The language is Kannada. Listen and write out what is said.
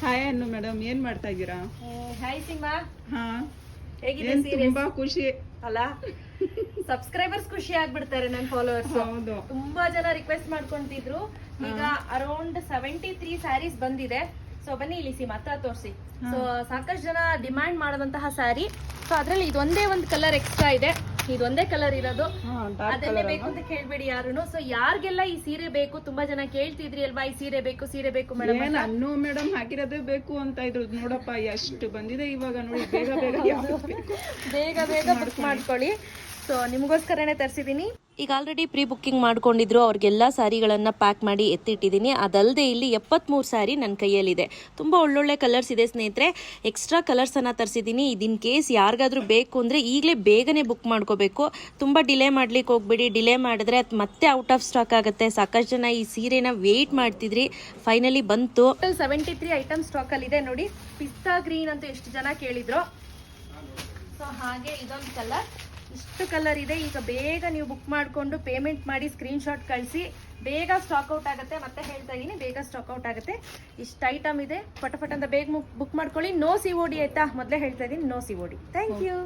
ಹಾಯ್ ಅನ್ನು ಮೇಡಮ್, ಏನ್ ಮಾಡ್ತಾ ಇದ್ದೀರಾ? ಹಾಯ್ ಸಿಂಹಾ, ಹಾ, ಹೇಗಿದೆ ಏನ್ ಸೀರೆ? ತುಂಬಾ ಖುಷಿ ಅಲ್ಲ, ಸಬ್ಸ್ಕ್ರೈಬರ್ಸ್ ಖುಷಿ ಆಗ್ಬಿಡ್ತಾರೆ ನನ್ನ ಫಾಲೋವರ್ಸ್. ಹೌದು. ತುಂಬಾ ಜನ ರಿಕ್ವೆಸ್ಟ್ ಮಾಡ್ಕೊಂತಿದ್ರು. ಈಗ ಅರೌಂಡ್ 73 ಸ್ಯಾರೀಸ್ ಬಂದಿದೆ. ಸೊ ಬನ್ನಿ ಇಲ್ಲಿ ಸಿಂಹಾ ಹತ್ರ ತೋರಿಸಿ. ಸೊ ಸಾಕಷ್ಟು ಜನ ಡಿಮ್ಯಾಂಡ್ ಮಾಡದಂತಹ ಸ್ಯಾರಿ. ಸೊ ಅದ್ರಲ್ಲಿ ಇದೊಂದೇ ಒಂದು ಕಲರ್ ಎಕ್ಸ್ಟ್ರಾ ಇದೆ. ಇದೊಂದೇ ಕಲರ್ ಇರೋದು, ಅದನ್ನೇ ಬೇಕು ಅಂತ ಕೇಳ್ಬೇಡಿ ಯಾರುನು. ಸೊ ಯಾರಿಗೆಲ್ಲ ಈ ಸೀರೆ ಬೇಕು, ತುಂಬಾ ಜನ ಕೇಳ್ತಿದ್ರಿ ಅಲ್ವಾ, ಈ ಸೀರೆ ಬೇಕು ಸೀರೆ ಬೇಕು ಮೇಡಮ್. ಅನ್ನು ಮೇಡಮ್ ಹಾಕಿರೋದೇ ಬೇಕು ಅಂತ ಇದ್ರು. ನೋಡಪ್ಪ ಎಷ್ಟು ಬಂದಿದೆ ಇವಾಗ ನೋಡಿ. ಬೇಗ ಬೇಗ ಯಾವ್ದು ಬೇಕು ಬೇಗ ಬೇಗ ಬುಕ್ ಮಾಡ್ಕೊಳ್ಳಿ. ಸೊ ನಿಮಗೋಸ್ಕರನೇ ತರಿಸಿದ್ದೀನಿ. ಈಗ ಆಲ್ರೆಡಿ ಪ್ರೀ ಬುಕ್ಕಿಂಗ್ ಮಾಡ್ಕೊಂಡಿದ್ರು, ಅವ್ರಿಗೆಲ್ಲ ಸ್ಯಾರಿಗಳನ್ನು ಪ್ಯಾಕ್ ಮಾಡಿ ಎತ್ತಿಟ್ಟಿದ್ದೀನಿ. ಅದಲ್ಲದೆ ಇಲ್ಲಿ 73 ಸ್ಯಾರಿ ನನ್ನ ಕೈಯಲ್ಲಿದೆ. ತುಂಬ ಒಳ್ಳೊಳ್ಳೆ ಕಲರ್ಸ್ ಇದೆ ಸ್ನೇಹಿತರೆ. ಎಕ್ಸ್ಟ್ರಾ ಕಲರ್ಸನ್ನು ತರಿಸಿದ್ದೀನಿ. ಇದಿನ್ ಕೇಸ್ ಯಾರಿಗಾದ್ರೂ ಬೇಕು ಅಂದರೆ ಈಗಲೇ ಬೇಗನೆ ಬುಕ್ ಮಾಡ್ಕೋಬೇಕು. ತುಂಬ ಡಿಲೇ ಮಾಡ್ಲಿಕ್ಕೆ ಹೋಗ್ಬಿಡಿ. ಡಿಲೇ ಮಾಡಿದ್ರೆ ಅದು ಮತ್ತೆ ಔಟ್ ಆಫ್ ಸ್ಟಾಕ್ ಆಗುತ್ತೆ. ಸಾಕಷ್ಟು ಜನ ಈ ಸೀರೆನ ವೆಯ್ಟ್ ಮಾಡ್ತಿದ್ರಿ, ಫೈನಲಿ ಬಂತು. 73 ಐಟಮ್ ಸ್ಟಾಕಲ್ಲಿದೆ ನೋಡಿ. ಪಿಸ್ತಾ ಗ್ರೀನ್ ಅಂತ ಎಷ್ಟು ಜನ ಕೇಳಿದ್ರು. ಸೊ ಹಾಗೆ ಇದೊಂದು ಕಲರ್, ಇಷ್ಟು ಕಲರ್ ಇದೆ. ಈಗ ಬೇಗ ನೀವು ಬುಕ್ ಮಾಡಿಕೊಂಡು ಪೇಮೆಂಟ್ ಮಾಡಿ ಸ್ಕ್ರೀನ್ ಶಾಟ್ ಕಳಿಸಿ. ಬೇಗ ಸ್ಟಾಕ್ ಔಟ್ ಆಗುತ್ತೆ. ಮತ್ತೆ ಹೇಳ್ತಾ ಇದ್ದೀನಿ, ಬೇಗ ಸ್ಟಾಕ್ ಔಟ್ ಆಗುತ್ತೆ. ಇಷ್ಟು ಐಟಮ್ ಇದೆ, ಫಟಾಫಟ್ ಅಂತ ಬೇಗ ಬುಕ್ ಮಾಡ್ಕೊಳ್ಳಿ. ನೋ COD ಆಯ್ತಾ? ಮೊದಲೇ ಹೇಳ್ತಾ ಇದ್ದೀನಿ, ನೋ COD. Thank you.